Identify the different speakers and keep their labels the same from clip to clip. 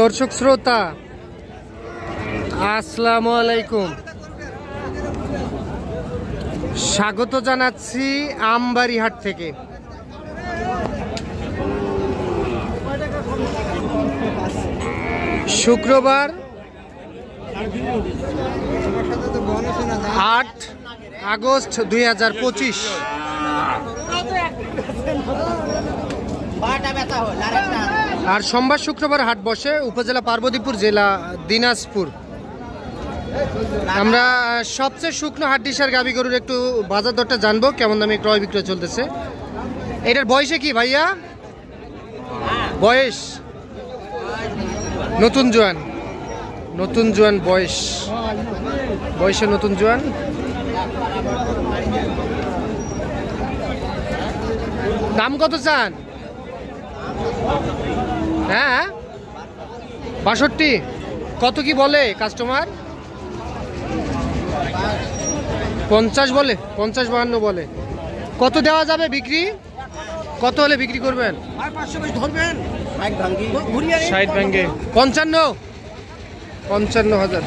Speaker 1: দর্শক শ্রোতা আসসালামু আলাইকুম, স্বাগত জানাচ্ছি আমবাড়িহাট থেকে। শুক্রবার 8 আগস্ট 2025। আর সোমবার শুক্রবার হাট বসে উপজেলা পার্বতীপুর, জেলা দিনাজপুর। আমরা সবচেয়ে শুকনো হাড্ডিসার গাভী গরুর একটু বাজার দরটা জানবো, কেমন দামে ক্রয় বিক্রয় চলতেছে। এটার বয়সে কি ভাইয়া? বয়স নতুন জোয়ান, নতুন জোয়ান বয়সে নতুন জোয়ান। দাম কত চান? হ্যাঁ 62। কত কি বলে কাস্টমার? 50 বলে, 50-52 বলে। কত দেওয়া যাবে বিক্রি? কত হলে বিক্রি করবেন? 60 ভাঙ্গে 55,000।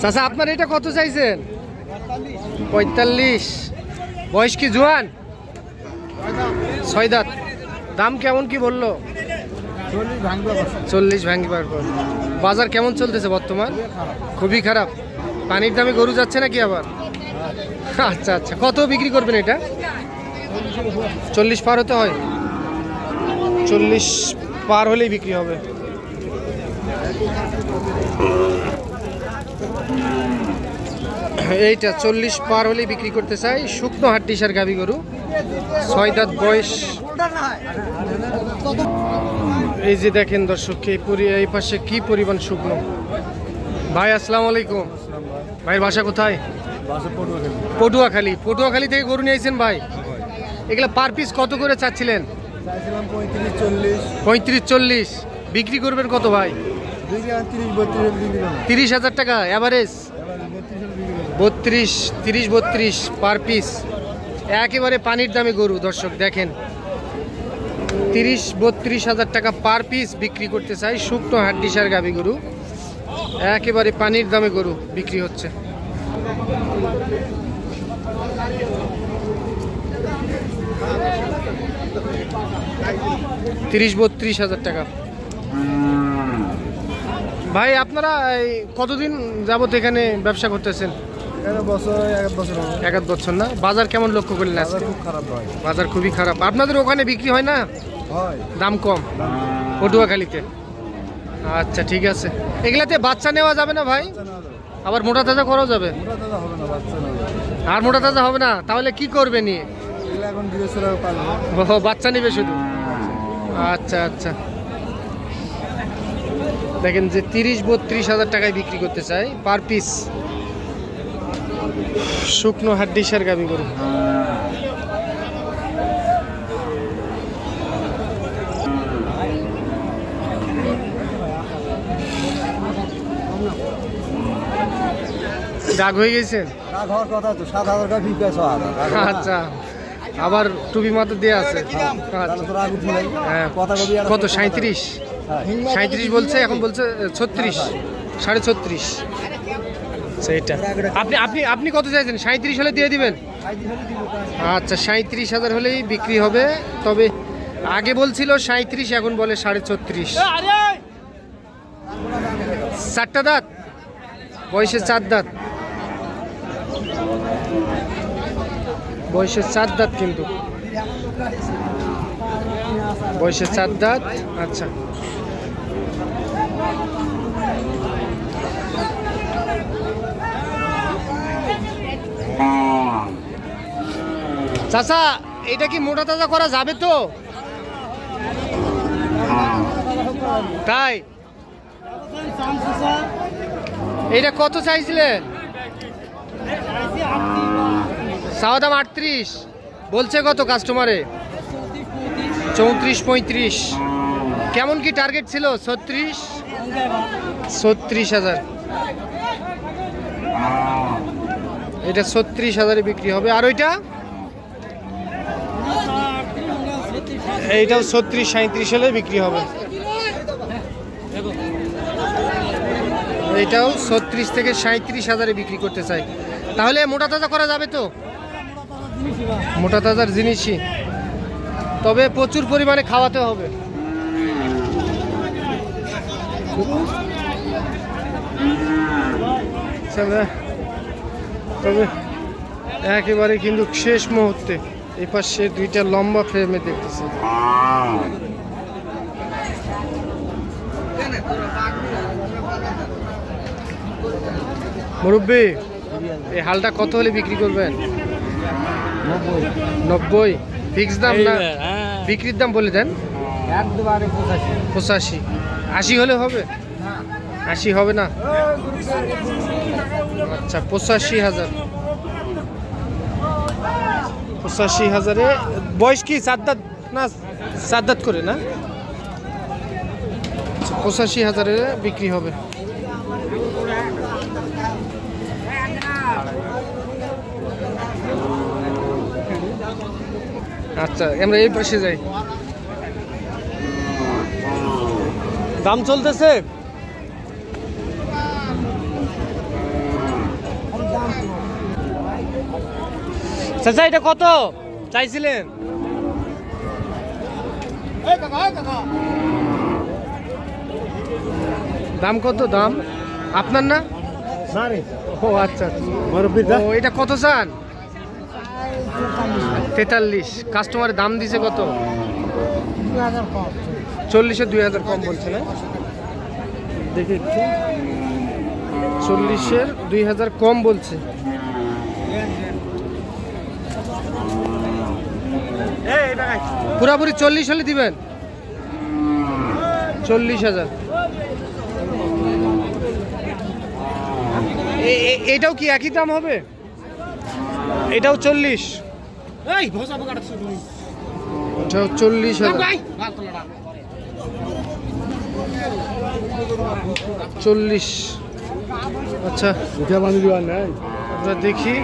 Speaker 1: চাচা আপনার এটা কত চাইছেন? 45। বয়স কি জোয়ান? 6 দাঁত। দাম কেমন কি বললো? 40 ভাঙ্গিবার পর। বাজার কেমন চলতেছে বর্তমান? খুবই খারাপ। পানির দামে গরু যাচ্ছে নাকি আবার? আচ্ছা আচ্ছা, কত বিক্রি করবেন এটা? 40 পার হতে হয়? 40 পার হলেই বিক্রি হবে। এইটা 40 পার হলেই বিক্রি করতে চাই। শুকনো হাড্ডিসার গাভী গরু, 6 দাঁত বয়স। এই যে দেখেন দর্শক, এই পাশে কি পরিমাণ শুকনো। ভাই আসসালামু আলাইকুম। ভাইয়ের বাসা কোথায়? পটুয়াখালী। পটুয়াখালী থেকে গরু নিয়েছেন ভাই? এগুলা পার পিস কত করে চাচ্ছিলেন? 35-40। বিক্রি করবেন কত ভাই? 30,000 টাকা এভারেজ। 30-32 per piece. একেবারে পানির দামে গরু দর্শক দেখেন, 30-32 টাকা পার পিস বিক্রি করতে চাই। শুকনো হাড্ডিসার গাভী গরু, একেবারে পানির দামে গরু বিক্রি হচ্ছে। $30-32,000 টাকা। ভাই আপনারা কতদিন যাবত এখানে ব্যবসা করতেছেন? 1 বছর না? বাজার কেমন লক্ষ্য করলেন? বাজার খুবই খারাপ। আপনাদের ওখানে বিক্রি হয় না? দাম কম পটুয়াখালীতে? আচ্ছা ঠিক আছে। এগুলাতে বাচ্চা নেওয়া যাবে না ভাই? আবার মোটা তাজা করা যাবে? আর মোটা তাজা হবে না? তাহলে কি করবে নিয়ে? বাচ্চা নিবে শুধু? আচ্ছা আচ্ছা। দেখেন যে 30-32 টাকায় বিক্রি করতে চাই পার পিস। শুকনো হাড্ডিসার গাভী গরু। ডাক হয়ে গেছেন? আচ্ছা, আবার টুপি মাথা দিয়ে আছে। কত? 37 বলছে, এখন বলছে 36, 36.5। সেইটা আপনি কত চাইছেন? 37 হলে দিয়ে দিবেন? আচ্ছা, 37,000 হলেই বিক্রি হবে। তবে আগে বলছিল 37, এখন বলে 36.5। 4টা দাঁত বয়সে? 4 দাঁত বয়সে? 4 দাঁত কিন্তু বয়সে 4 দাঁত। আচ্ছা, চাচা এটা কি মোটা তাজা করা যাবে তো? তাই? এটা কত চাইছিলেন? চাওয়া দাম 38, বলছে কত কাস্টমারে? 34-35। কেমন কি টার্গেট ছিল? 36,000। এটা 36,000-এ বিক্রি হবে। আর ওইটা এইটাও 36-37 হলে বিক্রি হবে। এইটাও 36 থেকে 37,000-এ বিক্রি করতে চাই। তাহলে মোটা তাজা করা যাবে তো? মোটা তাজার জিনিসই, তবে প্রচুর পরিমাণে খাওয়াতে হবে। তবে একেবারে কিন্তু শেষ মুহূর্তে এই পাশে দুইটা লম্বা ফ্রেমে দেখতেছে। মুরব্বি, এই হালটা কত হলে বিক্রি করবেন? 90 ফিক্স দাম না? বিক্রির দাম বলে দেন। 85 80 হলে হবে? 80 হবে না? আচ্ছা 85,000। 85,000-এ বয়স কি 4 দাঁত না 4 দাঁত করে না? 85,000-এ বিক্রি হবে। আচ্ছা আমরা এই পাশে যাই। দাম চলতেছে? চাচা এটা কত চাইছিলেন? দাম কত? দাম আপনার না? ও আচ্ছা, এটা কত চান? 43। কাস্টমারের দাম দিছে কত? 40-এ 2,000 কম বলছে না? দেখি একটু, 40-এ 2,000 কম বলছে। পুরাপুরি 40 হলে দিবেন? 40,000। এটাও কি একই দাম হবে? এটাও 40? এটাও 40,000। 40। আচ্ছা আমরা দেখি।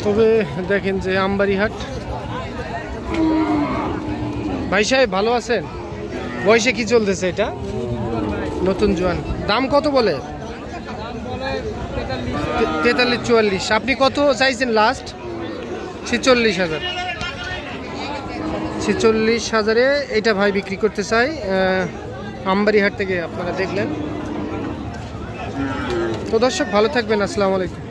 Speaker 1: তবে দেখেন যে আমবাড়িহাট। ভাই সাহেব ভালো আছেন? বয়সে কি চলতেছে এটা? নতুন জোয়ান। দাম কত বলে? 43-44। আপনি কত চাইছেন লাস্ট? 46,000। 46,000-এ এটা ভাই বিক্রি করতে চাই। আমবাড়িহাট থেকে আপনারা দেখলেন। তো দর্শক ভালো থাকবেন, আসসালামু আলাইকুম।